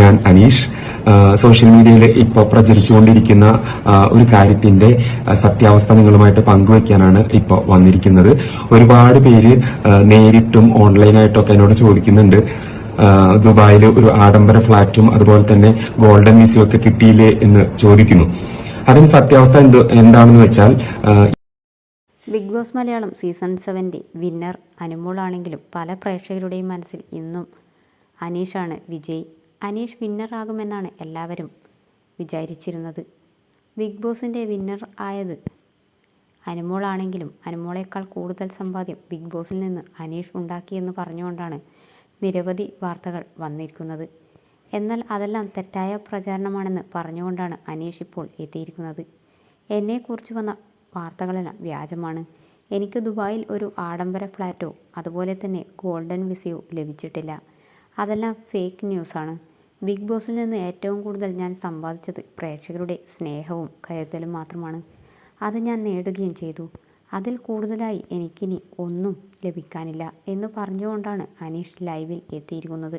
ഞാൻ അനീഷ്. സോഷ്യൽ മീഡിയയിൽ ഇപ്പോൾ പ്രചരിച്ചുകൊണ്ടിരിക്കുന്ന ഒരു കാര്യത്തിന്റെ സത്യാവസ്ഥ നിങ്ങളുമായിട്ട് പങ്കുവയ്ക്കാനാണ് ഇപ്പോൾ വന്നിരിക്കുന്നത്. ഒരുപാട് പേര് നേരിട്ടും ഓൺലൈനായിട്ടും ഒക്കെ എന്നോട് ചോദിക്കുന്നുണ്ട്, ദുബായിൽ ഒരു ആഡംബര ഫ്ളാറ്റും അതുപോലെ തന്നെ ഗോൾഡൻ വിസയും ഒക്കെ കിട്ടിയില്ലേ എന്ന് ചോദിക്കുന്നു. അതിന് സത്യാവസ്ഥ എന്താണെന്ന് വെച്ചാൽ, big boss Malayalam season 7 winner അനുമോളാണെങ്കിലും പല പ്രേക്ഷകരുടെയും മനസ്സിൽ ഇന്നും അനീഷാണ് വിജയ്. അനീഷ് വിന്നറാകുമെന്നാണ് എല്ലാവരും വിചാരിച്ചിരുന്നത്. ബിഗ് ബോസിൻ്റെ വിന്നർ ആയത് അനുമോളാണെങ്കിലും അനുമോളേക്കാൾ കൂടുതൽ സമ്പാദ്യം ബിഗ് ബോസിൽ നിന്ന് അനീഷ് ഉണ്ടാക്കിയെന്ന് പറഞ്ഞുകൊണ്ടാണ് നിരവധി വാർത്തകൾ വന്നിരിക്കുന്നത്. എന്നാൽ അതെല്ലാം തെറ്റായ പ്രചാരണമാണെന്ന് പറഞ്ഞുകൊണ്ടാണ് അനീഷ് ഇപ്പോൾ എത്തിയിരിക്കുന്നത്. എന്നെക്കുറിച്ച് വന്ന വാർത്തകളെല്ലാം വ്യാജമാണ്. എനിക്ക് ദുബായിൽ ഒരു ആഡംബര ഫ്ലാറ്റോ അതുപോലെ തന്നെ ഗോൾഡൻ വിസയോ ലഭിച്ചിട്ടില്ല. അതെല്ലാം ഫേക്ക് ന്യൂസാണ്. ബിഗ് ബോസിൽ നിന്ന് ഏറ്റവും കൂടുതൽ ഞാൻ സമ്പാദിച്ചത് പ്രേക്ഷകരുടെ സ്നേഹവും കരുതലും മാത്രമാണ്. അത് ഞാൻ നേടുകയും ചെയ്തു. അതിൽ കൂടുതലായി എനിക്കിനി ഒന്നും ലഭിക്കാനില്ല എന്ന് പറഞ്ഞുകൊണ്ടാണ് അനീഷ് ലൈവിൽ എത്തിയിരിക്കുന്നത്.